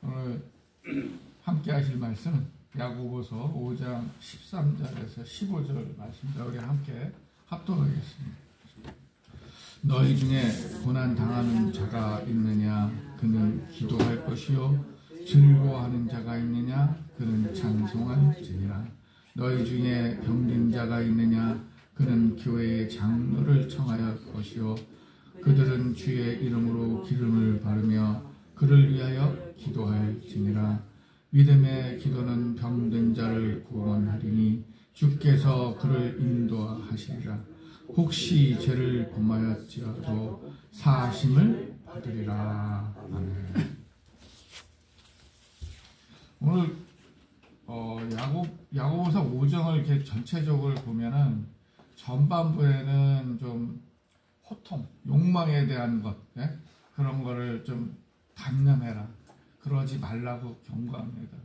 오늘 함께 하실 말씀은 야고보서 5장 13절에서 15절 말씀입니다. 우리 함께 합독하겠습니다. 너희 중에 고난 당하는 자가 있느냐? 그는 기도할 것이요. 즐거워하는 자가 있느냐? 그는 찬송할지니라. 너희 중에 병든 자가 있느냐? 그는 교회의 장로를 청하여 것이요. 그들은 주의 이름으로 기름을 바르며 그를 위하여 기도할지니라. 믿음의 기도는 병든 자를 구원하리니 주께서 그를 인도하시리라. 혹시 죄를 범하였지라도 사하심을 받으리라. 아멘. 오늘 야고보서 5장을 이렇게 전체적으로 보면은 전반부에는 좀 호통, 욕망에 대한 것, 예? 그런 거를 좀 단념해라. 그러지 말라고 경고합니다.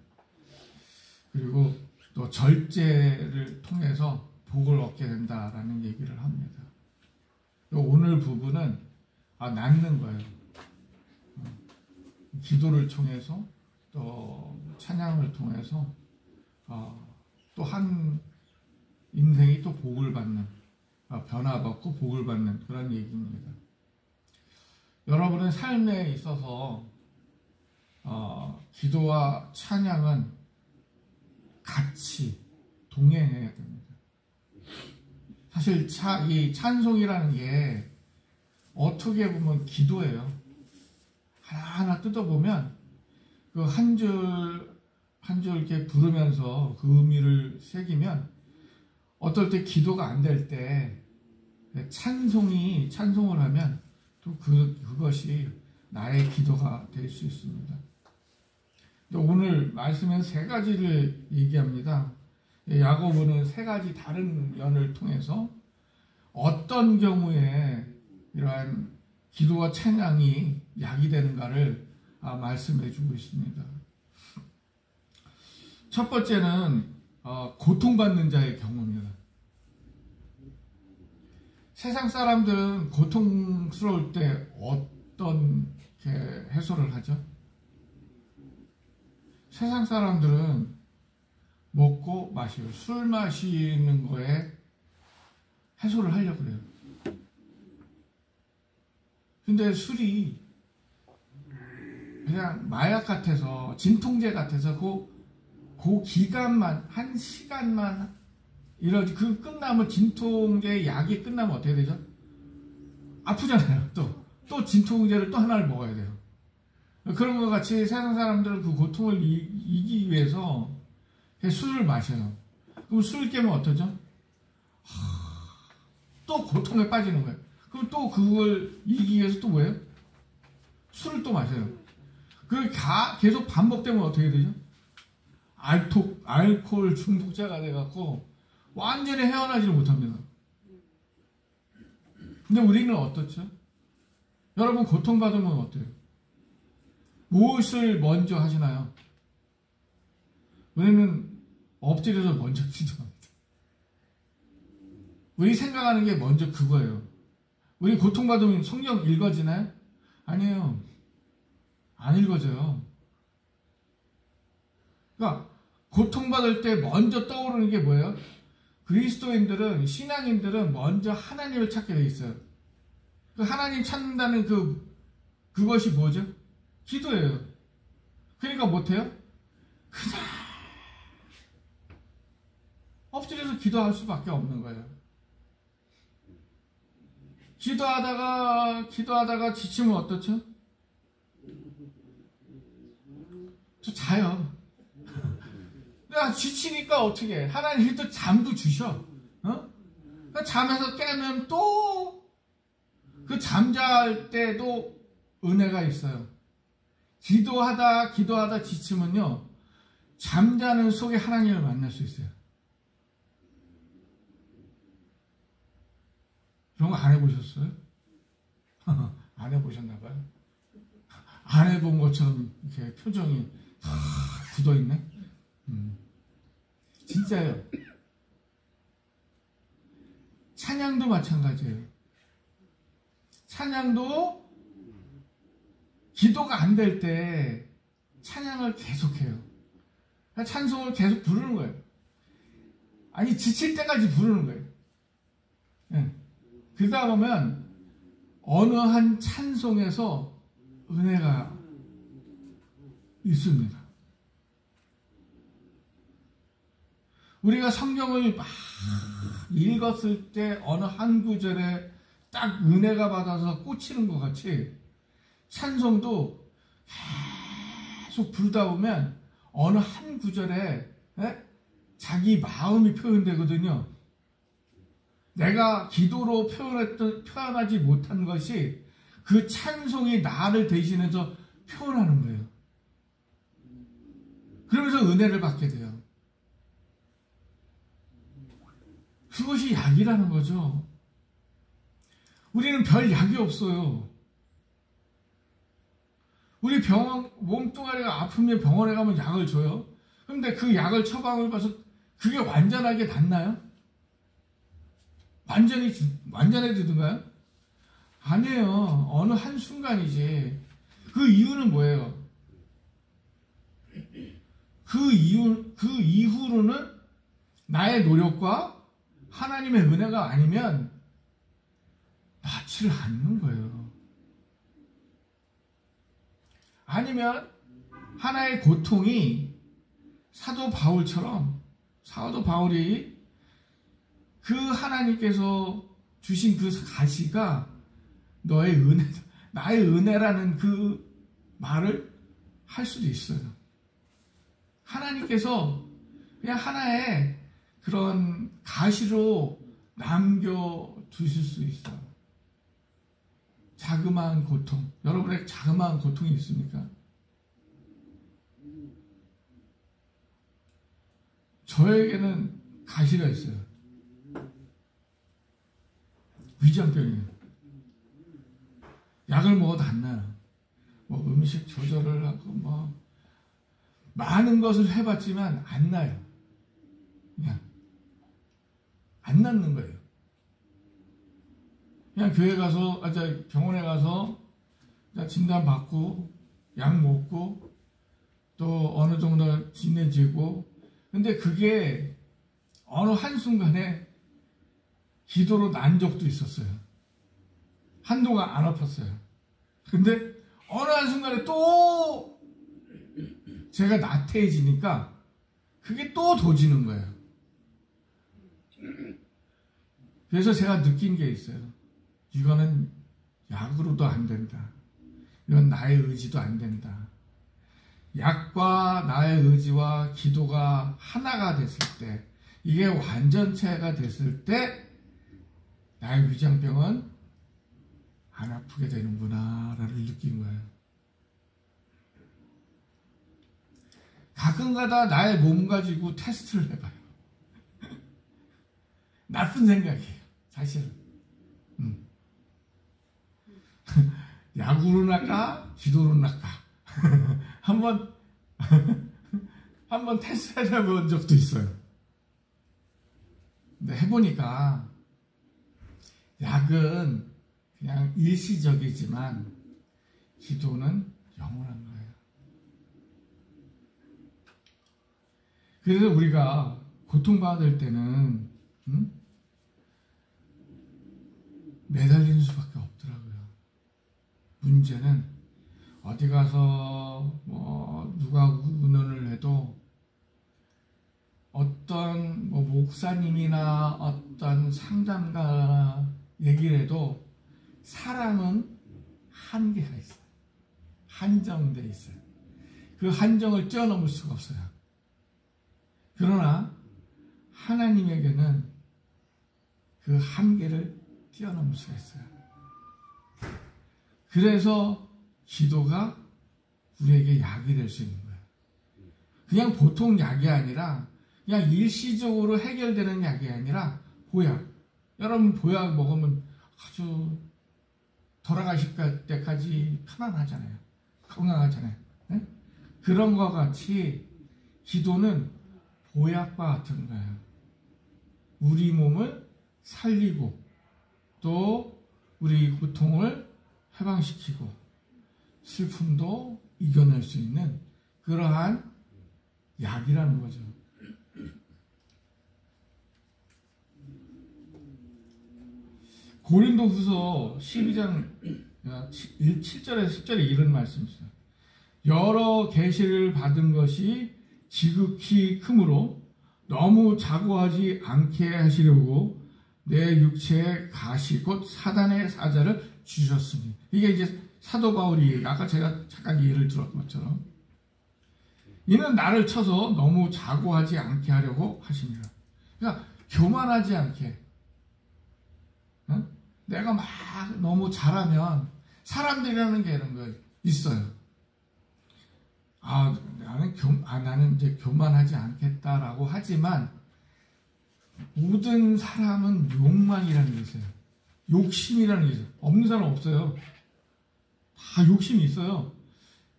그리고 또 절제를 통해서 복을 얻게 된다라는 얘기를 합니다. 오늘 부분은 낫는 거예요. 기도를 통해서 또 찬양을 통해서 또 한 인생이 또 복을 받는, 변화받고 복을 받는 그런 얘기입니다. 여러분의 삶에 있어서 기도와 찬양은 같이 동행해야 됩니다. 사실 이 찬송이라는 게 어떻게 보면 기도예요. 하나하나 뜯어보면 그 한 줄 한 줄 이렇게 부르면서 그 의미를 새기면 어떨 때 기도가 안 될 때 찬송을 하면 또 그것이 나의 기도가 될 수 있습니다. 오늘 말씀은 세 가지를 얘기합니다. 야고보는 세 가지 다른 면을 통해서 어떤 경우에 이러한 기도와 찬양이 약이 되는가를 말씀해 주고 있습니다. 첫 번째는 고통받는 자의 경우입니다. 세상 사람들은 고통스러울 때 어떤 해소를 하죠? 세상 사람들은 먹고 마시고 술 마시는 거에 해소를 하려고 그래요. 근데 술이 그냥 마약 같아서 진통제 같아서 그 기간만 한 시간만 이러지 끝나면 진통제 약이 끝나면 어떻게 되죠? 아프잖아요. 또 진통제를 또 하나를 먹어야 돼요. 그런 것 같이 세상 사람들은 그 고통을 이기기 위해서 술을 마셔요. 그럼 술을 깨면 어떠죠? 또 고통에 빠지는 거예요. 그럼 또 그걸 이기기 위해서 또 뭐예요? 술을 또 마셔요. 그걸 계속 반복되면 어떻게 되죠? 알코올 중독자가 돼갖고 완전히 헤어나지를 못합니다. 근데 우리는 어떻죠? 여러분 고통받으면 어때요? 무엇을 먼저 하시나요? 우리는 엎드려서 먼저 기도합니다. 우리 생각하는 게 먼저 그거예요. 우리 고통받으면 성경 읽어지나요? 아니에요. 안 읽어져요. 그러니까 고통받을 때 먼저 떠오르는 게 뭐예요? 그리스도인들은, 신앙인들은 먼저 하나님을 찾게 돼 있어요. 그 하나님 찾는다는 그것이 뭐죠? 기도예요. 그러니까 못해요? 그냥 엎드려서 기도할 수밖에 없는 거예요. 기도하다가 지치면 어떻죠? 저 자요. 지치니까 어떻게 해? 하나님이 또 잠도 주셔. 잠에서 깨면 또 그 잠잘 때도 은혜가 있어요. 기도하다 지치면요, 잠자는 속에 하나님을 만날 수 있어요. 그런 거 안 해보셨어요? 안 해보셨나봐요. 안 해본 것처럼 이렇게 표정이 굳어있네. 진짜요. 찬양도 마찬가지예요. 찬양도 기도가 안 될 때 찬양을 계속해요. 찬송을 계속 부르는 거예요. 아니 지칠 때까지 부르는 거예요. 네. 그러다 보면 어느 한 찬송에서 은혜가 있습니다. 우리가 성경을 막 읽었을 때 어느 한 구절에 딱 은혜가 받아서 꽂히는 것 같이 찬송도 계속 부르다 보면 어느 한 구절에 자기 마음이 표현되거든요. 내가 기도로 표현하지 못한 것이 그 찬송이 나를 대신해서 표현하는 거예요. 그러면서 은혜를 받게 돼요. 그것이 약이라는 거죠. 우리는 별 약이 없어요. 우리 몸뚱아리가 아프면 병원에 가면 약을 줘요. 그런데 그 약을 처방을 봐서 그게 완전하게 낫나요? 완전해지든가요? 아니에요. 어느 한순간이지. 그 이유는 뭐예요? 그 이후로는 나의 노력과 하나님의 은혜가 아니면 낫지를 않는 거예요. 아니면 하나의 고통이 사도 바울이 그 하나님께서 주신 그 가시가 너의 은혜, 나의 은혜라는 그 말을 할 수도 있어요. 하나님께서 그냥 하나의 그런 가시로 남겨두실 수 있어요. 자그마한 고통. 여러분의 자그마한 고통이 있습니까? 저에게는 가시가 있어요. 위장병이에요. 약을 먹어도 안 나요. 뭐 음식 조절을 하고 뭐 많은 것을 해봤지만 안 나요. 그냥 안 낫는 거예요. 그냥 병원에 가서 진단 받고 약 먹고 또 어느 정도 지내지고, 근데 그게 어느 한순간에 기도로 난 적도 있었어요. 한동안 안 아팠어요. 근데 어느 한순간에 또 제가 나태해지니까 그게 또 도지는 거예요. 그래서 제가 느낀 게 있어요. 이거는 약으로도 안 된다. 이건 나의 의지도 안 된다. 약과 나의 의지와 기도가 하나가 됐을 때, 이게 완전체가 됐을 때 나의 위장병은 안 아프게 되는구나 라를 느낀 거예요. 가끔가다 나의 몸 가지고 테스트를 해봐요. 나쁜 생각이에요, 사실은. 약으로 낫까 기도로 낫까 한번 테스트 해본 적도 있어요. 근데 해보니까 약은 그냥 일시적이지만 기도는 영원한 거예요. 그래서 우리가 고통받을 때는 매달리는 수밖에 없더라고요. 문제는 어디 가서 누가 의논을 해도 어떤 목사님이나 어떤 상담가 얘기를 해도 사람은 한계가 있어요. 한정돼 있어요. 그 한정을 뛰어넘을 수가 없어요. 그러나 하나님에게는 그 한계를 뛰어넘을 수가 있어요. 그래서 기도가 우리에게 약이 될 수 있는 거예요. 그냥 보통 약이 아니라 그냥 일시적으로 해결되는 약이 아니라 보약. 여러분 보약 먹으면 아주 돌아가실 때까지 편안하잖아요. 건강하잖아요. 네? 그런 것 같이 기도는 보약과 같은 거예요. 우리 몸을 살리고 또 우리 고통을 해방시키고 슬픔도 이겨낼 수 있는 그러한 약이라는 거죠. 고린도후서 12장 7절에서 10절에 이런 말씀이 있어요. 여러 계시를 받은 것이 지극히 크므로 너무 자고하지 않게 하시려고 내 육체의 가시 곧 사단의 사자를 주셨으니, 이게 이제 사도 바울이 아까 제가 잠깐 예를 들었던 것처럼 이는 나를 쳐서 너무 자고하지 않게 하려고 하십니다. 그러니까 교만하지 않게, 내가 막 너무 잘하면 사람들이라는 게 이런 거 있어요. 나는 이제 교만하지 않겠다라고 하지만 모든 사람은 욕망이라는 게 있어요. 욕심이라는 게 있어요. 없는 사람 없어요. 다 욕심이 있어요.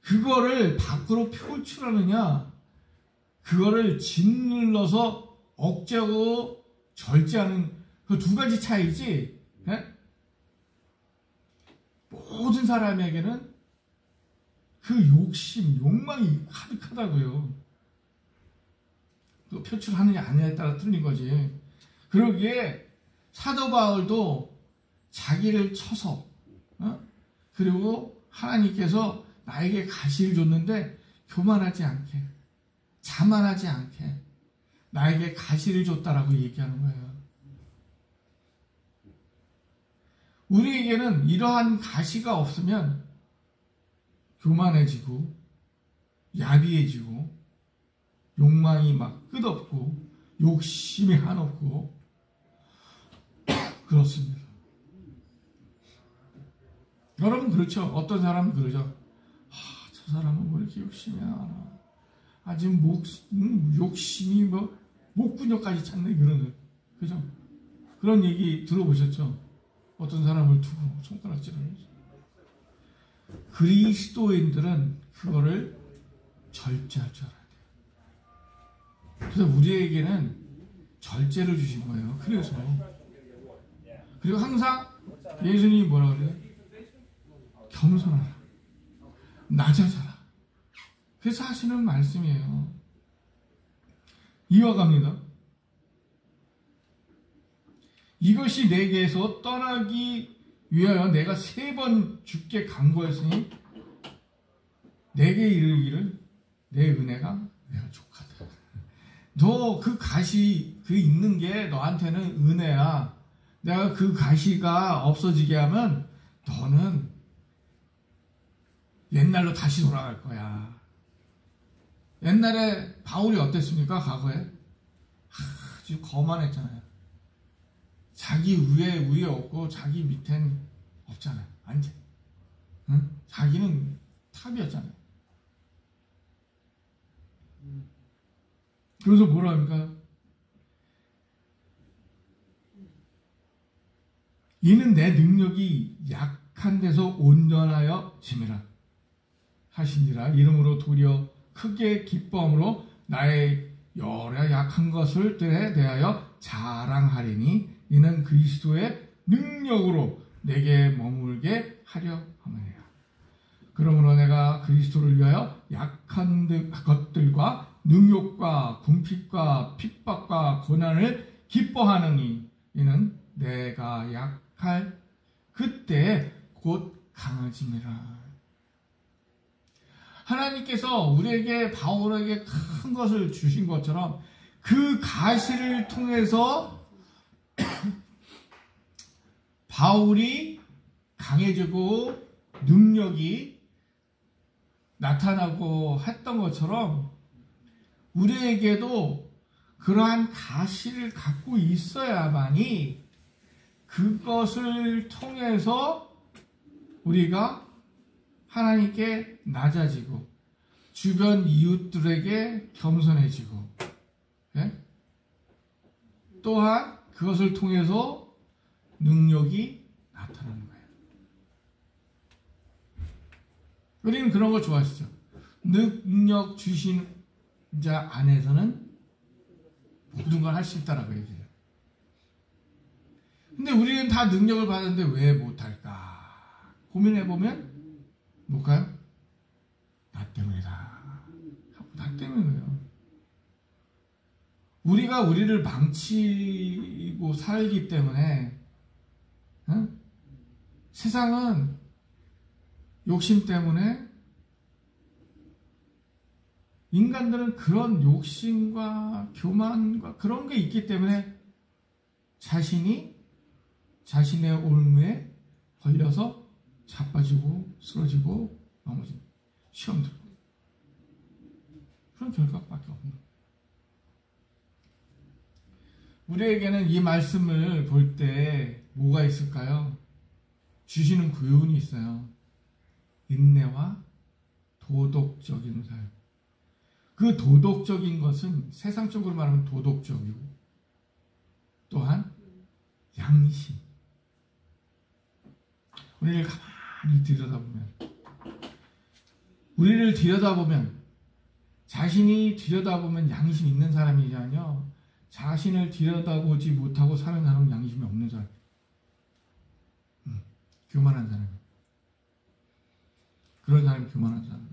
그거를 밖으로 표출하느냐, 그거를 짓눌러서 억제하고 절제하는 그 두 가지 차이지. 네? 모든 사람에게는 그 욕심, 욕망이 가득하다고요. 또 표출하느냐 아니냐에 따라 틀린 거지. 그러기에 사도 바울도 자기를 쳐서, 그리고 하나님께서 나에게 가시를 줬는데 교만하지 않게, 자만하지 않게 나에게 가시를 줬다라고 얘기하는 거예요. 우리에게는 이러한 가시가 없으면 교만해지고 야비해지고 욕망이 막 끝없고 욕심이 한없고 그렇습니다. 여러분 그렇죠? 어떤 사람은 그러죠. 저 사람은 왜 이렇게 욕심이 많아? 아직 욕심이 뭐 목구녕까지 찼네, 그러는, 그죠? 그런 얘기 들어보셨죠? 어떤 사람을 두고 손가락질하면서. 그리스도인들은 그거를 절제할 줄 알아야 돼요. 그래서 우리에게는 절제를 주신 거예요. 그래서. 그리고 항상 예수님이 뭐라 그래요? 겸손하라, 낮아져라. 그래서 하시는 말씀이에요. 이어갑니다. 이것이 내게서 떠나기 위하여 내가 3번 주께 간구했으니 내게 이르기를 내 은혜가 내가 족하다. 너 그 가시 그 있는 게 너한테는 은혜야. 내가 그 가시가 없어지게 하면 너는 옛날로 다시 돌아갈 거야. 옛날에 바울이 어땠습니까? 과거에 아주 거만했잖아요. 자기 위에 없고 자기 밑엔 없잖아요. 완전. 응? 자기는 탑이었잖아요. 그래서 뭐라 합니까? 이는 내 능력이 약한 데서 온전하여 짐이라 하시니라. 이름으로 도리어 크게 기뻐함으로 나의 여러 약한 것을 대하여 자랑하리니 이는 그리스도의 능력으로 내게 머물게 하려 함이니라. 그러므로 내가 그리스도를 위하여 약한 것들과 능욕과 궁핍과 핍박과 고난을 기뻐하느니 이는 내가 약할 그때 곧 강해짐이라. 하나님께서 우리에게 바울에게 큰 것을 주신 것처럼 그 가시를 통해서 바울이 강해지고 능력이 나타나고 했던 것처럼 우리에게도 그러한 가시를 갖고 있어야만이 그것을 통해서 우리가 하나님께 낮아지고 주변 이웃들에게 겸손해지고, 예? 또한 그것을 통해서 능력이 나타나는 거예요. 우리는 그런 거 좋아하시죠? 능력 주신 자 안에서는 모든 걸 할 수 있다라고 얘기해요. 근데 우리는 다 능력을 받았는데 왜 못할까? 고민해보면 뭘까요? 나 때문이다. 우리가 우리를 망치고 살기 때문에 세상은 욕심 때문에 인간들은 그런 욕심과 교만과 그런 게 있기 때문에 자신이 자신의 올무에 걸려서 자빠지고 쓰러지고 넘어집니다. 시험 들고 그런 결과밖에 없는 거예요. 우리에게는 이 말씀을 볼 때 뭐가 있을까요? 주시는 교훈이 있어요. 인내와 도덕적인 삶. 그 도덕적인 것은 세상적으로 말하면 도덕적이고 또한 양심. 우리를 가만히 들여다보면 자신이 들여다보면 양심 있는 사람이잖아요. 자신을 들여다보지 못하고 사는 사람은 양심이 없는 사람. 교만한 사람. 그런 사람이 교만한 사람.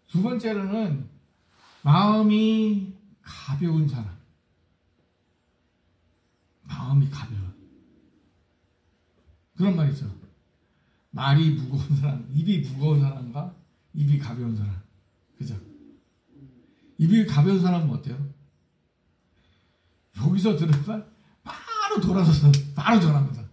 두 번째로는 마음이 가벼운 사람. 마음이 가벼워. 그런 말 있죠. 말이 무거운 사람, 입이 무거운 사람과 입이 가벼운 사람. 그죠? 입이 가벼운 사람은 어때요? 여기서 들으면 바로 돌아서서 바로 전화합니다.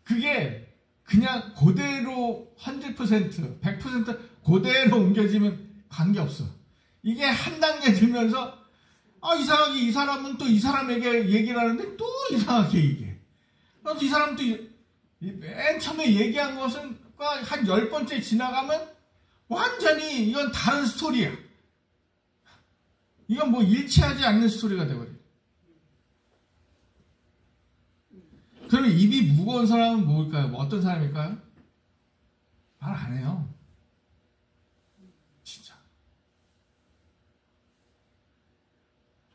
그게 그냥 그대로 100%, 100% 그대로 옮겨지면 관계없어. 이게 한 단계 들면서 이상하게 이 사람은 또 이 사람에게 얘기를 하는데 또 이상하게 얘기해. 그래서 이 사람도 맨 처음에 얘기한 것은 한 10번째 지나가면 완전히 이건 다른 스토리야. 이건 뭐 일치하지 않는 스토리가 돼버려. 그러면 입이 무거운 사람은 뭘까요? 어떤 사람일까요? 말 안 해요. 진짜.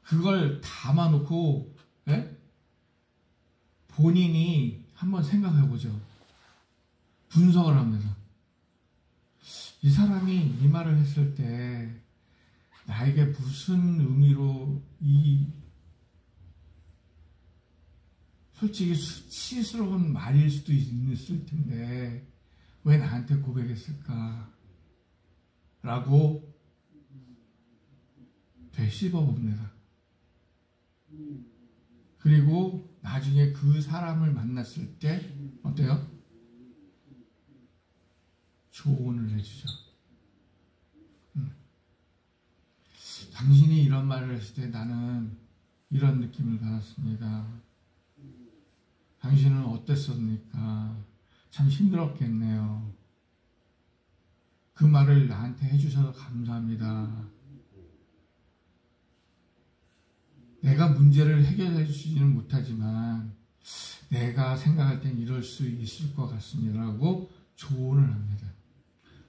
그걸 담아놓고 본인이 한번 생각해보죠. 분석을 하면서 이 사람이 이 말을 했을 때 나에게 무슨 의미로 솔직히 수치스러운 말일 수도 있을 텐데 왜 나한테 고백했을까? 라고 되씹어 봅니다. 그리고 나중에 그 사람을 만났을 때 어때요? 조언을 해주죠. 당신이 이런 말을 했을 때 나는 이런 느낌을 받았습니다. 당신은 어땠습니까? 참 힘들었겠네요. 그 말을 나한테 해주셔서 감사합니다. 내가 문제를 해결해 주지는 못하지만 내가 생각할 땐 이럴 수 있을 것 같습니다. 라고 조언을 합니다.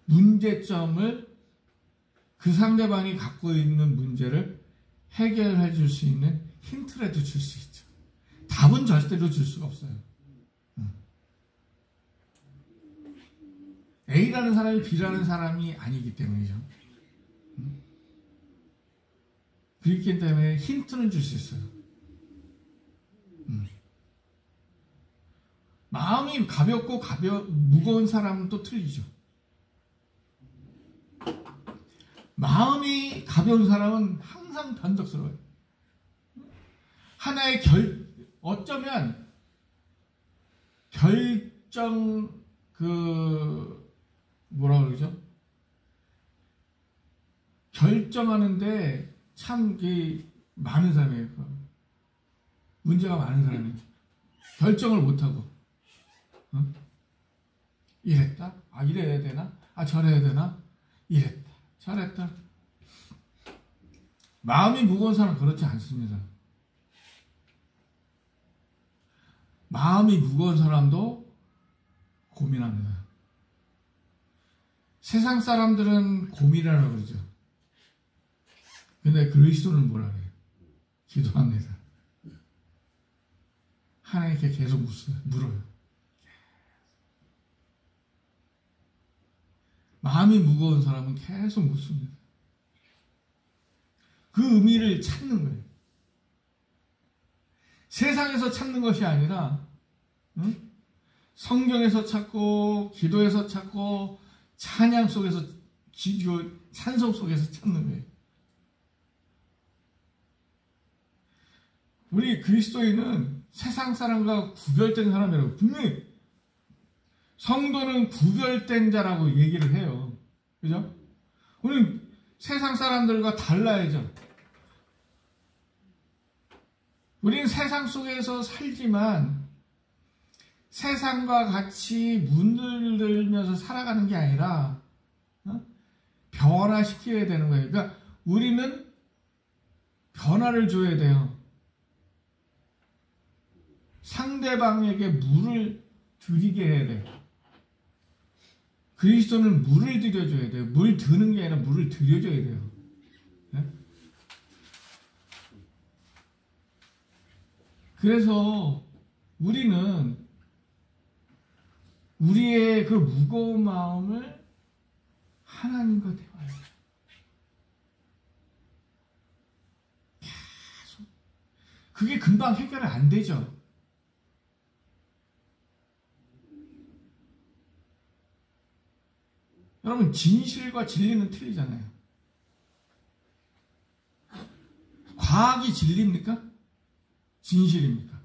문제점을 그 상대방이 갖고 있는 문제를 해결해 줄 수 있는 힌트라도 줄 수 있죠. 답은 절대로 줄 수가 없어요. A라는 사람이 B라는 사람이 아니기 때문이죠. 그렇기 때문에 힌트는 줄 수 있어요. 마음이 가볍고 무거운 사람은 또 틀리죠. 마음이 가벼운 사람은 항상 변덕스러워요. 하나의 어쩌면 뭐라 그러죠? 결정하는데 참 많은 사람이에요. 문제가 많은 사람이에요. 결정을 못하고 이랬다? 이래야 되나? 저래야 되나? 이랬다. 잘했다. 마음이 무거운 사람은 그렇지 않습니다. 마음이 무거운 사람도 고민합니다. 세상 사람들은 고민이라고 그러죠. 근데 그리스도는 뭐라 그래요? 기도합니다. 하나님께 계속 물어요. 마음이 무거운 사람은 계속 묻습니다. 그 의미를 찾는 거예요. 세상에서 찾는 것이 아니라 성경에서 찾고 기도에서 찾고 찬양 속에서 찬송 속에서 찾는 거예요. 우리 그리스도인은 세상 사람과 구별된 사람이라고 분명히 성도는 구별된 자라고 얘기를 해요. 그죠? 우리 세상 사람들과 달라야죠. 우리는 세상 속에서 살지만 세상과 같이 문들들면서 살아가는 게 아니라 변화시켜야 되는 거예요. 그러니까 우리는 변화를 줘야 돼요. 상대방에게 물을 드리게 해야 돼요. 그리스도는 물을 드려줘야 돼요. 물 드는 게 아니라 물을 드려줘야 돼요. 네? 그래서 우리는 우리의 그 무거운 마음을 하나님과 대화해요. 계속. 그게 금방 해결이 안 되죠. 여러분, 진실과 진리는 틀리잖아요. 과학이 진리입니까? 진실입니까?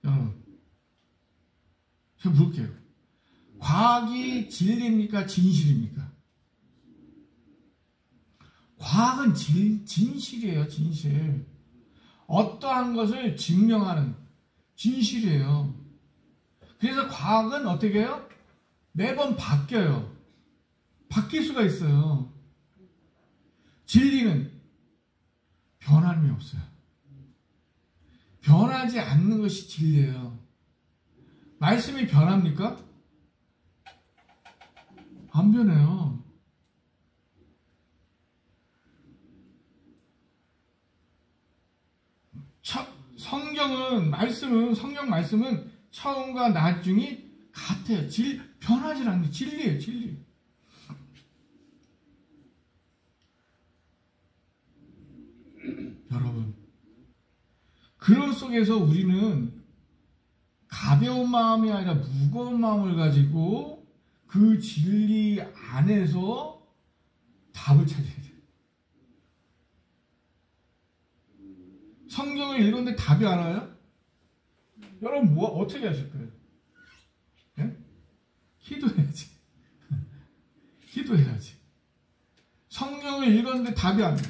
여러분, 제가 물을게요. 과학이 진리입니까? 진실입니까? 과학은 진실이에요, 진실. 어떠한 것을 증명하는 진실이에요. 그래서 과학은 어떻게 해요? 매번 바뀌어요. 바뀔 수가 있어요. 진리는 변함이 없어요. 변하지 않는 것이 진리예요. 말씀이 변합니까? 안 변해요. 성경 말씀은 처음과 나중이 같아요. 변하지 않는 진리예요, 진리. 여러분, 그런 속에서 우리는 가벼운 마음이 아니라 무거운 마음을 가지고 그 진리 안에서 답을 찾아야 돼요. 성경을 읽었는데 답이 안 와요? 여러분, 어떻게 하실 거예요? 네? 기도해야지. 기도해야지. 성경을 읽었는데 답이 안 나와.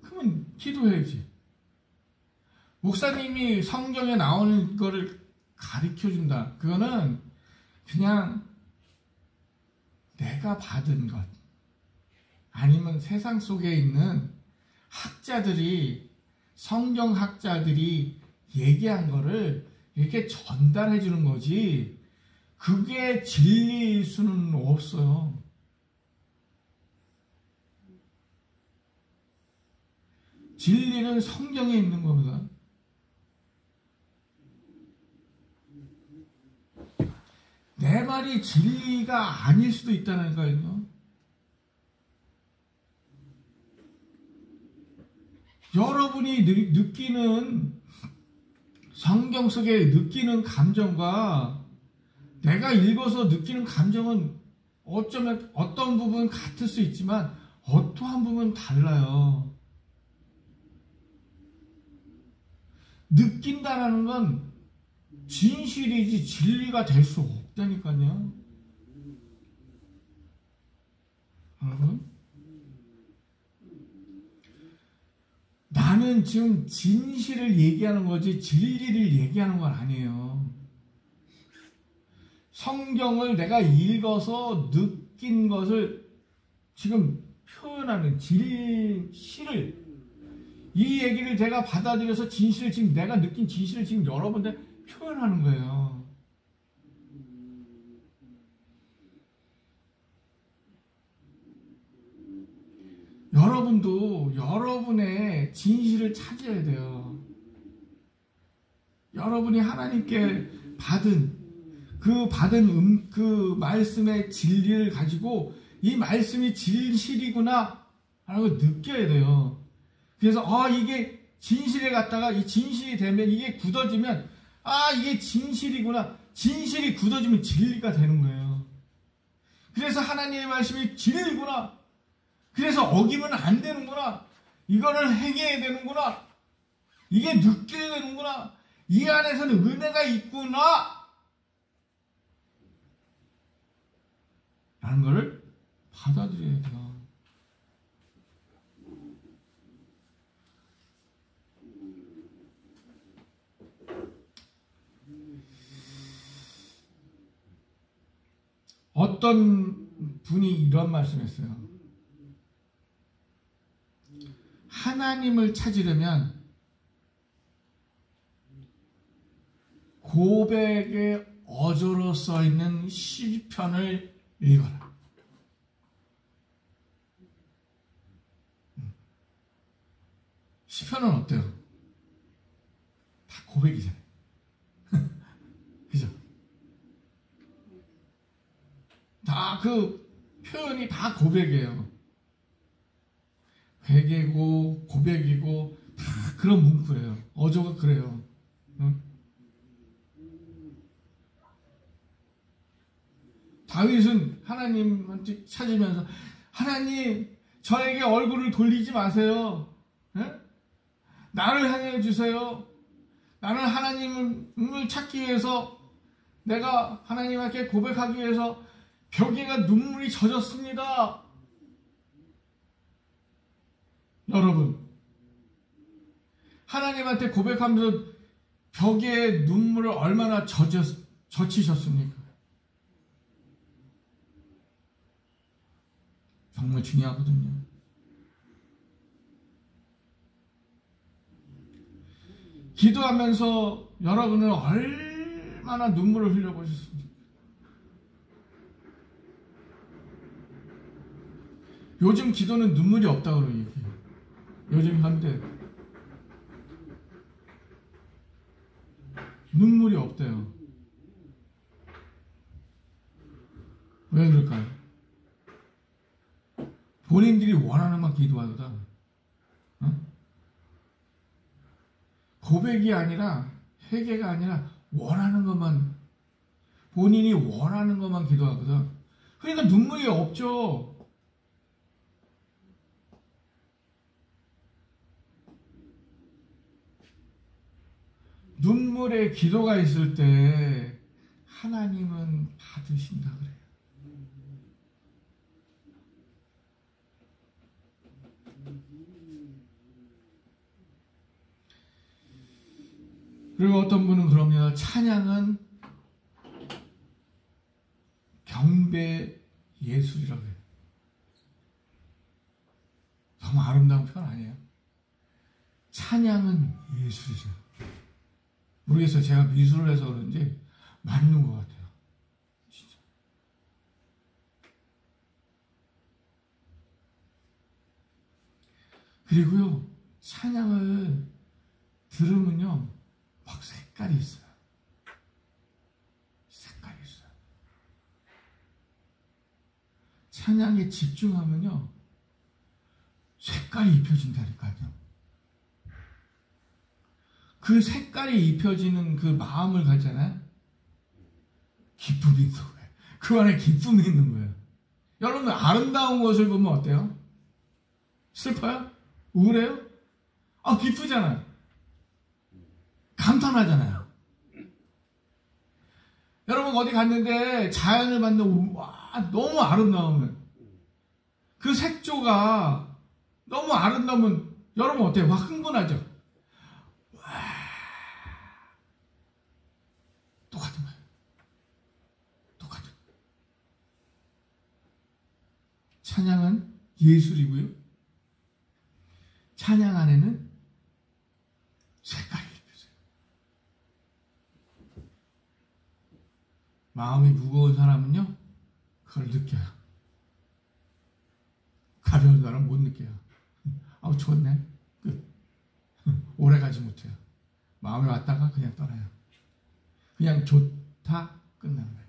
그러면 기도해야지. 목사님이 성경에 나오는 거를 가르쳐준다. 그거는 그냥 내가 받은 것, 아니면 세상 속에 있는 학자들이, 성경학자들이 얘기한 거를 이렇게 전달해 주는 거지, 그게 진리일 수는 없어요. 진리는 성경에 있는 겁니다. 내 말이 진리가 아닐 수도 있다는 거예요. 여러분이 느끼는, 성경 속에 느끼는 감정과 내가 읽어서 느끼는 감정은 어쩌면 어떤 부분 같을 수 있지만 어떠한 부분은 달라요. 느낀다라는 건 진실이지 진리가 될 수 없다니까요. 여러분, 나는 지금 진실을 얘기하는 거지 진리를 얘기하는 건 아니에요. 성경을 내가 읽어서 느낀 것을 지금 표현하는 진실을, 이 얘기를 제가 받아들여서 진실을, 지금 내가 느낀 진실을 지금 여러분들 표현하는 거예요. 여러분도 여러분의 진실을 찾아야 돼요. 여러분이 하나님께 받은 그 받은 그 말씀의 진리를 가지고 이 말씀이 진실이구나 하는 걸 느껴야 돼요. 그래서 이게 진실에 갔다가 이 진실이 되면 이게 굳어지면 이게 진실이구나. 진실이 굳어지면 진리가 되는 거예요. 그래서 하나님의 말씀이 진리구나. 그래서 어기면 안 되는구나. 이거를 행해야 되는구나. 이게 느껴야 되는구나. 이 안에서는 은혜가 있구나. 라는 것을 받아들여야 돼요. 어떤 분이 이런 말씀했어요. 하나님을 찾으려면 고백의 어조로 써있는 시편을 읽어라. 시편은 어때요? 다 고백이잖아요. 그죠? 다 그 표현이 다 고백이에요. 회개고 고백이고 다 그런 문구예요. 어조가 그래요. 응? 다윗은 하나님한테 찾으면서 하나님 저에게 얼굴을 돌리지 마세요. 응? 나를 향해 주세요. 나는 하나님을 찾기 위해서 내가 하나님께 고백하기 위해서 벽에가 눈물이 젖었습니다. 여러분 하나님한테 고백하면서 벽에 눈물을 얼마나 젖히셨습니까? 정말 중요하거든요. 기도하면서 여러분은 얼마나 눈물을 흘려보셨습니까? 요즘 기도는 눈물이 없다고 얘기해요. 요즘 현대 눈물이 없대요. 왜 그럴까요? 본인들이 원하는 만 기도하다. 고백이 아니라 회개가 아니라 원하는 것만 본인이 원하는 것만 기도하거든. 그러니까 눈물이 없죠. 눈물의 기도가 있을 때 하나님은 받으신다 그래요. 그리고 어떤 분은 그럽니다. 찬양은 경배 예술이라고 해요. 너무 아름다운 표현 아니에요? 찬양은 예술이죠. 모르겠어요. 제가 미술을 해서 그런지 맞는 것 같아요. 진짜. 그리고요, 찬양을 들으면요, 막 색깔이 있어요. 색깔이 있어요. 찬양에 집중하면요, 색깔이 입혀진다니까요. 그 색깔이 입혀지는 그 마음을 갖잖아요. 기쁨이 있는 거예요. 그 안에 기쁨이 있는 거예요. 여러분 아름다운 것을 보면 어때요? 슬퍼요? 우울해요? 기쁘잖아요. 감탄하잖아요. 여러분 어디 갔는데 자연을 봤는데 와, 너무 아름다우면 그 색조가 너무 아름다우면 여러분 어때요? 막 흥분하죠? 똑같은 거예요. 똑같은 거예요. 찬양은 예술이고요. 찬양 안에는 색깔이 있어요. 마음이 무거운 사람은요, 그걸 느껴요. 가벼운 사람은 못 느껴요. 좋네. 끝. 오래 가지 못해요. 마음에 왔다가 그냥 떠나요. 그냥 좋다. 끝. 끝나는 거예요.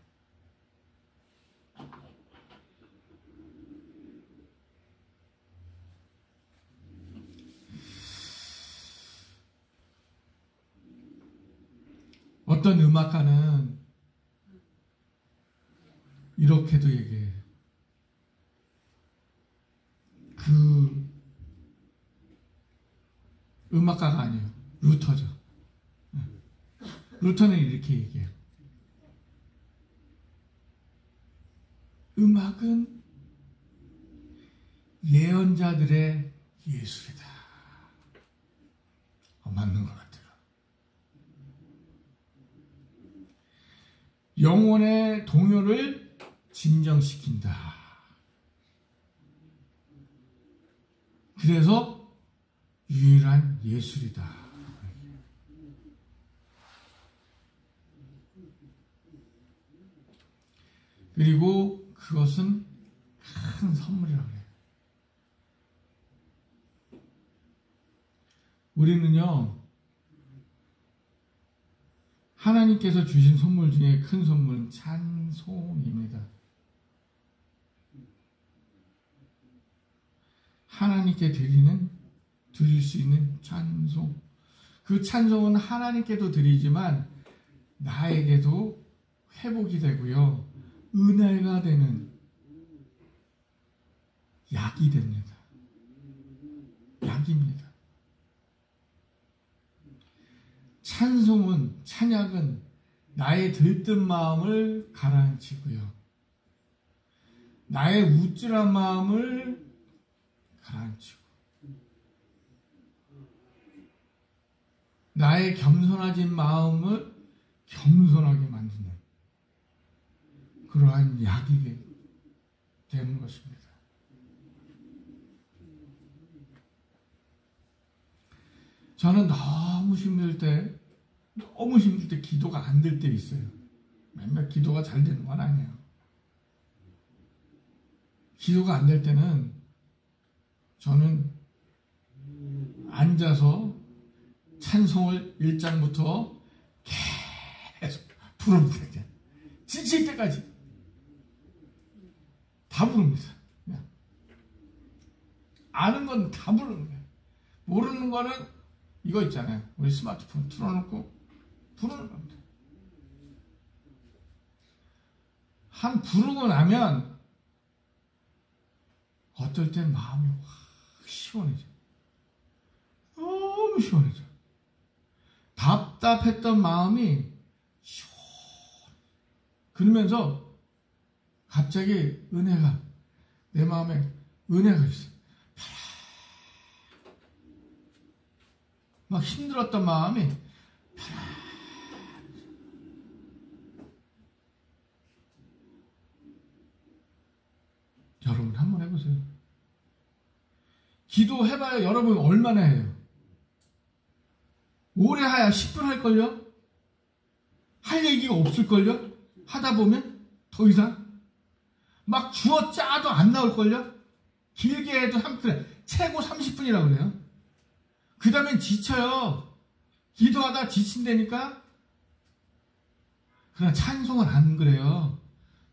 어떤 음악가는 이렇게도 얘기해요. 그 음악가가 아니에요. 루터죠. 루터는 이렇게 얘기해요. 음악은 예언자들의 예술이다. 맞는 것 같아요. 영혼의 동요를 진정시킨다. 그래서 유일한 예술이다. 그리고 그것은 큰 선물이라고 해요. 우리는요, 하나님께서 주신 선물 중에 큰 선물은 찬송입니다. 하나님께 드릴 수 있는 찬송. 그 찬송은 하나님께도 드리지만 나에게도 회복이 되고요. 은혜가 되는 약이 됩니다. 약입니다. 찬송은, 찬약은 나의 들뜬 마음을 가라앉히고요. 나의 우쭐한 마음을 가라앉히고 나의 겸손해진 마음을 겸손하게 만드는 그러한 약이 되는 것입니다. 저는 너무 힘들 때 기도가 안 될 때 있어요. 맨날 기도가 잘 되는 건 아니에요. 기도가 안 될 때는 저는 앉아서 찬송을 1장부터 계속 부릅니다. 지칠 때까지 다 부릅니다. 그냥. 아는 건 다 부르는 거예요. 모르는 거는 이거 있잖아요. 우리 스마트폰 틀어놓고 부르는 겁니다. 한 부르고 나면 어떨 땐 마음이 확 시원해져. 너무 시원해져. 답답했던 마음이 시원해. 그러면서 갑자기 은혜가, 내 마음에 은혜가 있어. 막 힘들었던 마음이 편안해져. 여러분 한번 해보세요. 기도해봐야 여러분 얼마나 해요? 오래 하야 10분 할걸요? 할 얘기가 없을걸요? 하다 보면 더 이상 막 주어 짜도 안 나올걸요? 길게 해도 최고 30분이라고 그래요. 그 다음엔 지쳐요. 기도하다 지친다니까. 그러나 찬송은 안 그래요.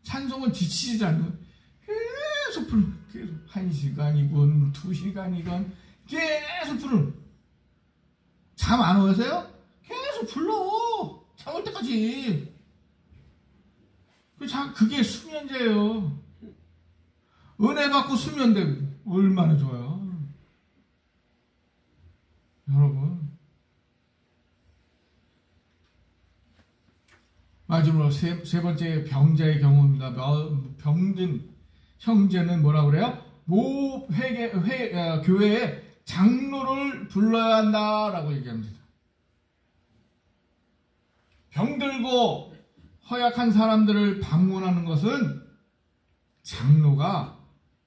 찬송은 지치지 않는, 계속 부르, 계속 1시간이건 2시간이건 계속 부르. 잠 안 오세요? 계속 불러. 잠 올 때까지. 그게 수면제예요. 은혜 받고 수면되고 얼마나 좋아요. 여러분, 마지막으로 세 번째 병자의 경우입니다. 병든 형제는 뭐라고 그래요? 교회에 장로를 불러야 한다라고 얘기합니다. 병들고 허약한 사람들을 방문하는 것은 장로가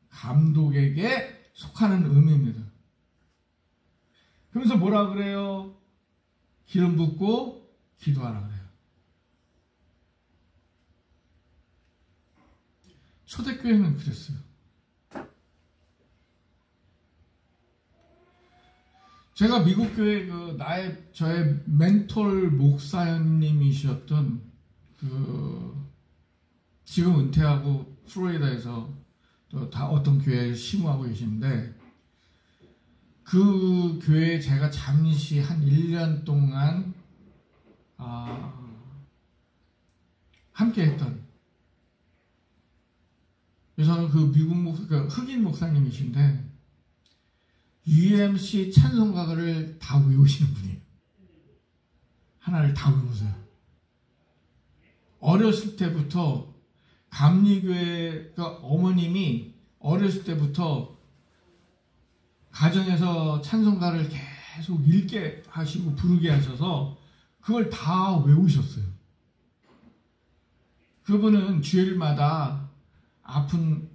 감독에게 속하는 의미입니다. 그러면서 뭐라 그래요? 기름 붓고 기도하라 그래요. 초대교회는 그랬어요. 제가 미국 교회 저의 멘토 목사님이셨던 지금 은퇴하고 플로리다에서 또 다 어떤 교회에 심호하고 계시는데, 그 교회에 제가 잠시 한 1년 동안 함께 했던, 그래서 그 그 흑인 목사님이신데 UMC 찬송가를 다 외우시는 분이에요. 하나를 다 외우세요. 어렸을 때부터 감리교회 어머님이 어렸을 때부터 가정에서 찬송가를 계속 읽게 하시고 부르게 하셔서 그걸 다 외우셨어요. 그분은 주일마다 아픈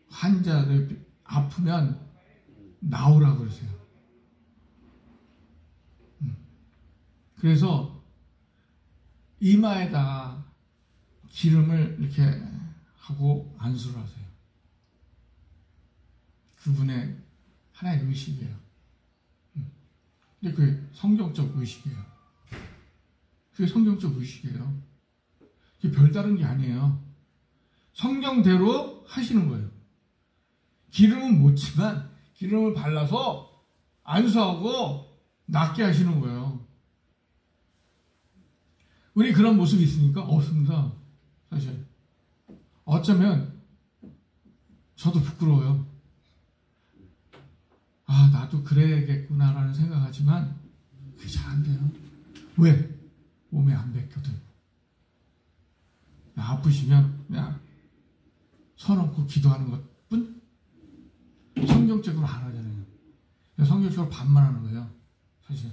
환자들 아프면 나오라고 그러세요. 그래서 이마에다 기름을 이렇게 하고 안수를 하세요. 그분의 하나의 의식이에요. 근데 그게 성경적 의식이에요. 그게 성경적 의식이에요. 그게 별다른 게 아니에요. 성경대로 하시는 거예요. 기름은 묻지만 기름을 발라서 안수하고 낫게 하시는 거예요. 우리 그런 모습이 있습니까? 없습니다. 사실 어쩌면 저도 부끄러워요. 나도 그래야겠구나라는 생각하지만 그게 잘 안 돼요. 왜? 몸에 안 베껴도. 아프시면 그냥 손 얹고 기도하는 것뿐 성경적으로 안 하잖아요. 성경적으로 반만 하는 거예요. 사실.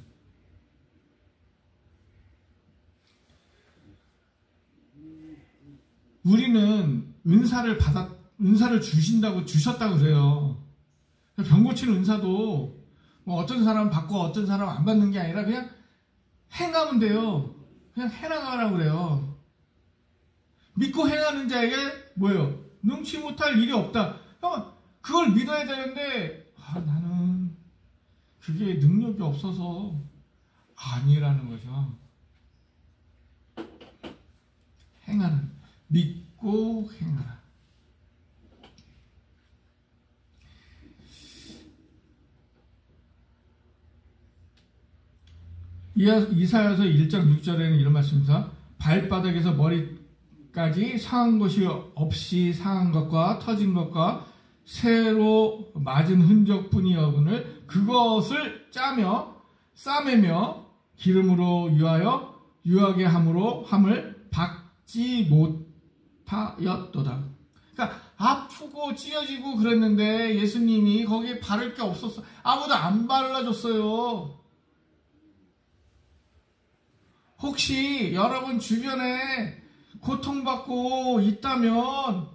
우리는 은사를 주셨다고 그래요. 병 고치는 은사도 뭐 어떤 사람은 받고 어떤 사람은 안 받는 게 아니라 그냥 행하면 돼요. 그냥 해나가라고 그래요. 믿고 행하는 자에게 뭐예요? 능치 못할 일이 없다. 그걸 믿어야 되는데 나는 그게 능력이 없어서 아니라는 거죠. 행하는, 믿고 행하라. 이사야서 1장 6절에는 이런 말씀입니다. 발바닥에서 머리까지 상한 것이 없이 상한 것과 터진 것과 새로 맞은 흔적뿐이여거늘 그것을 짜며 싸매며 기름으로 유하게 함을 받지 못하였도다. 그러니까 아프고 찢어지고 그랬는데 예수님이 거기에 바를 게 없었어. 아무도 안 발라줬어요. 혹시 여러분 주변에 고통받고 있다면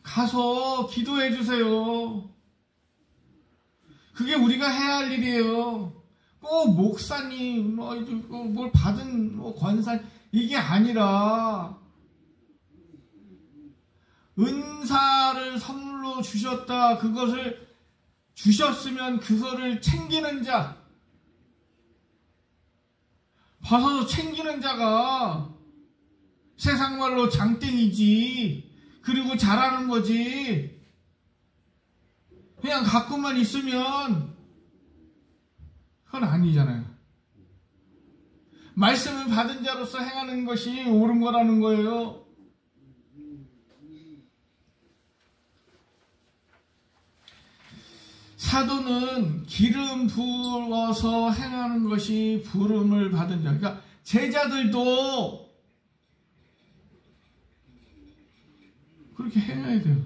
가서 기도해 주세요. 그게 우리가 해야 할 일이에요. 꼭 목사님, 뭘 받은 권사, 이게 아니라 은사를 선물로 주셨다. 그것을 주셨으면 그거를 챙기는 자, 받아서 챙기는 자가 세상 말로 장땡이지. 그리고 잘하는 거지. 그냥 갖고만 있으면 그건 아니잖아요. 말씀을 받은 자로서 행하는 것이 옳은 거라는 거예요. 사도는 기름 부어서 행하는 것이 부름을 받은 자. 그러니까 제자들도 그렇게 행해야 돼요.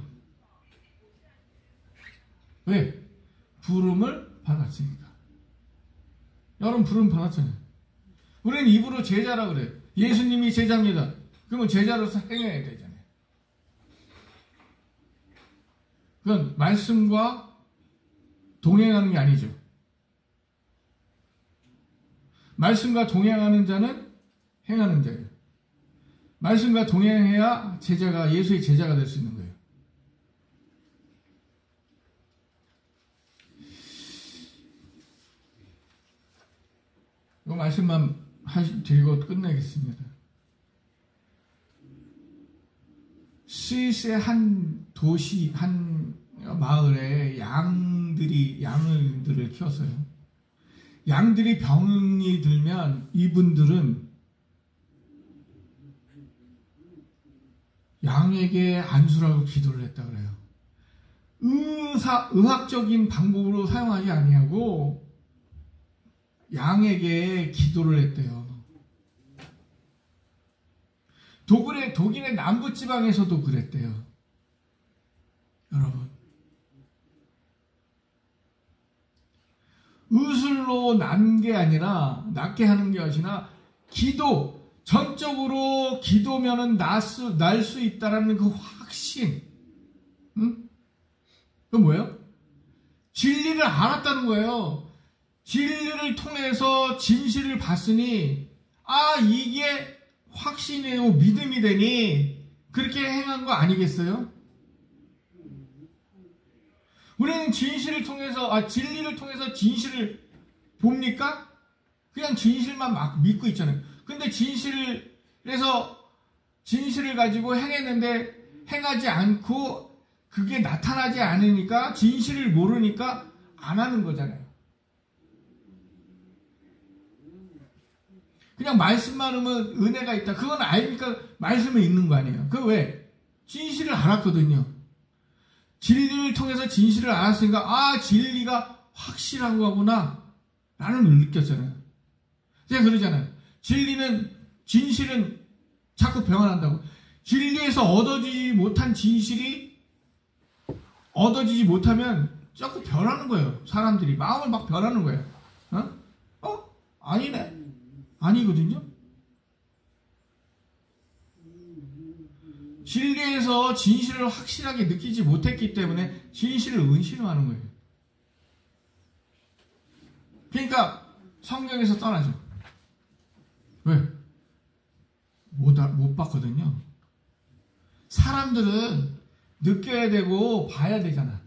왜? 부름을 받았으니까. 여러분 부름 받았잖아요. 우리는 입으로 제자라 그래요. 예수님이 제자입니다. 그러면 제자로서 행해야 되잖아요. 그건 말씀과 동행하는 게 아니죠. 말씀과 동행하는 자는 행하는 자예요. 말씀과 동행해야 제자가, 예수의 제자가 될 수 있는 거예요. 이 말씀만 드리고 끝내겠습니다. 스위스의 한 도시, 한 마을에 양들을 키웠어요. 양들이 병이 들면 이분들은 양에게 안수라고 기도를 했다 그래요. 의학적인 방법으로 사용하지 아니하고 양에게 기도를 했대요. 독일의 남부지방에서도 그랬대요. 여러분, 의술로 낫게 하는 게 아니라 전적으로 기도면은 날 수 있다라는 그 확신. 응? 그건 뭐예요? 진리를 알았다는 거예요. 진리를 통해서 진실을 봤으니, 이게 확신이고 믿음이 되니 그렇게 행한 거 아니겠어요? 우리는 진리를 통해서 진실을 봅니까? 그냥 진실만 막 믿고 있잖아요. 근데 진실을 가지고 행했는데 행하지 않고 그게 나타나지 않으니까 진실을 모르니까 안 하는 거잖아요. 그냥 말씀만 하면 은혜가 있다. 그건 알니까 말씀에 있는 거 아니에요. 그 왜? 진실을 알았거든요. 진리를 통해서 진실을 알았으니까 진리가 확실한 거구나 라는 걸 느꼈잖아요. 제가 그러잖아요. 진실은 자꾸 변한다고. 진리에서 얻어지지 못한 진실이 얻어지지 못하면 자꾸 변하는 거예요. 사람들이 마음을 막 변하는 거예요. 아니네. 아니거든요. 진리에서 진실을 확실하게 느끼지 못했기 때문에 진실을 의심하는 거예요. 그러니까 성경에서 떠나죠. 왜? 못 봤거든요. 사람들은 느껴야 되고 봐야 되잖아.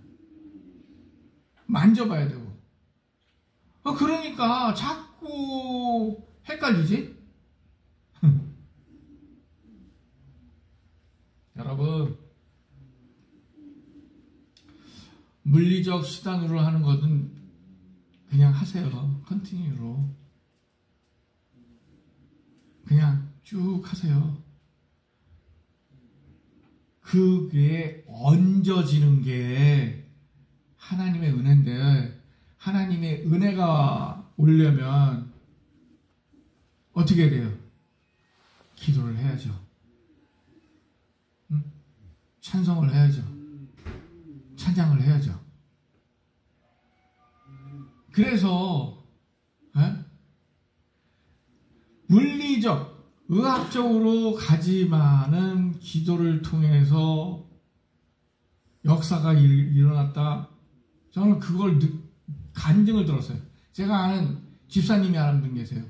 만져봐야 되고. 그러니까 자꾸 헷갈리지? 여러분, 물리적 수단으로 하는 것은 그냥 하세요. 컨티뉴로. 그냥 쭉 하세요. 그게 얹어지는 게 하나님의 은혜인데, 하나님의 은혜가 오려면 어떻게 돼요? 기도를 해야죠. 응? 찬송을 해야죠. 찬양을 해야죠. 그래서 물리적, 의학적으로 가지만은 기도를 통해서 역사가 일어났다. 저는 그걸 간증을 들었어요. 제가 아는 집사님이 하는 분 계세요.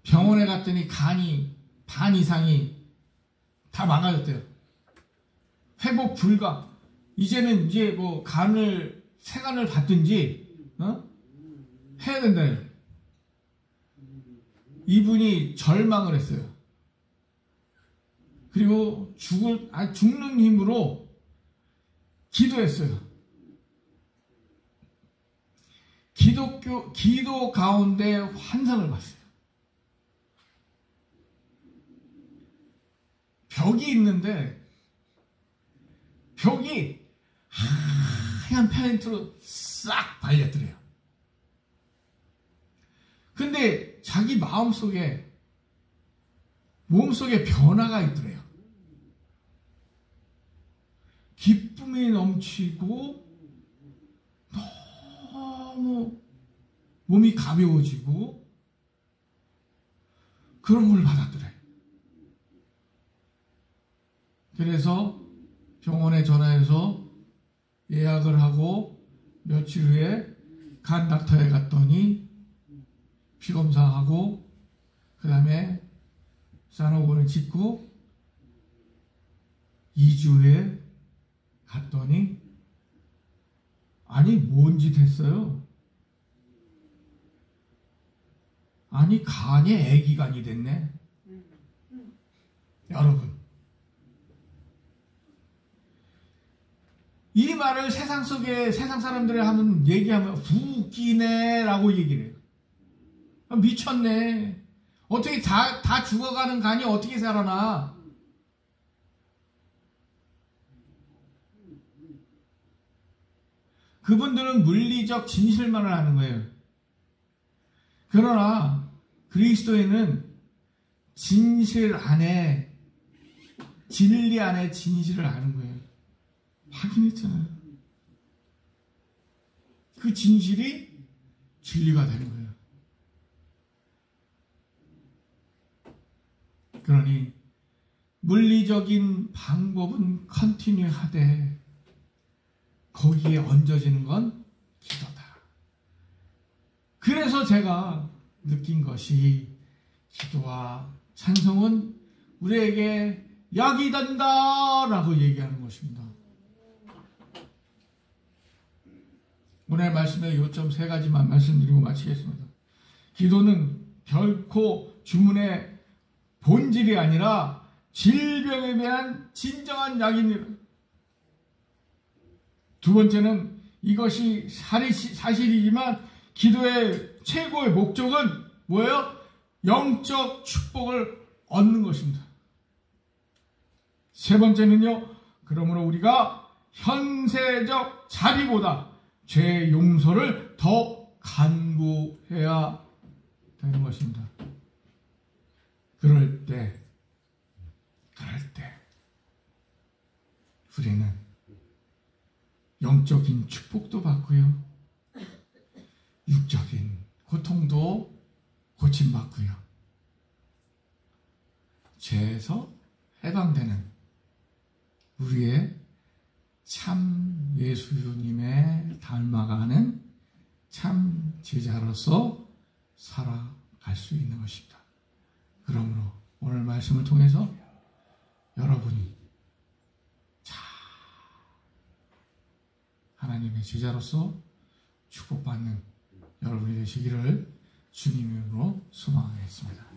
병원에 갔더니 간이 반 이상이 다 망가졌대요. 회복 불가. 이제는 뭐 세간을 받든지 해야 된다. 이분이 절망을 했어요. 그리고 죽는 힘으로 기도했어요. 기도 가운데 환상을 봤어요. 벽이 있는데 벽이 하얀 페인트로 싹 발렸더래요. 근데 자기 몸속에 변화가 있더래요. 기쁨이 넘치고 너무 몸이 가벼워지고 그런 걸 받았더래요. 그래서 병원에 전화해서 예약을 하고 며칠 후에 간 닥터에 갔더니 피검사하고 그 다음에 산호곤을 찍고 2주 후에 갔더니 뭔 짓 했어요? 간이 애기간이 됐네. 여러분, 이 말을 세상 속에 세상 사람들이 하면 얘기하면 웃기네 라고 얘기를 해요. 미쳤네. 어떻게 다 죽어가는 간이 어떻게 살아나? 그분들은 물리적 진실만을 아는 거예요. 그러나 그리스도에는 진실 안에, 진리 안에 진실을 아는 거예요. 확인했잖아요. 그 진실이 진리가 되는 거예요. 그러니 물리적인 방법은 컨티뉴하되 거기에 얹어지는 건 기도다. 그래서 제가 느낀 것이 기도와 찬송은 우리에게 약이 된다 라고 얘기하는 것입니다. 오늘 말씀의 요점 3가지만 말씀드리고 마치겠습니다. 기도는 결코 주문의 본질이 아니라 질병에 대한 진정한 약입니다. 두 번째는 이것이 사실이지만 기도의 최고의 목적은 뭐예요? 영적 축복을 얻는 것입니다. 세 번째는요, 그러므로 우리가 현세적 자비보다 죄 용서를 더 간구해야 되는 것입니다. 그럴 때 우리는 영적인 축복도 받고요, 육적인 고통도 고침받고요, 죄에서 해방되는 우리의 참 예수님의 닮아가는 참 제자로서 살아갈 수 있는 것입니다. 그러므로 오늘 말씀을 통해서 여러분이 하나님의 제자로서 축복받는 여러분이 되시기를 주님으로 소망하겠습니다.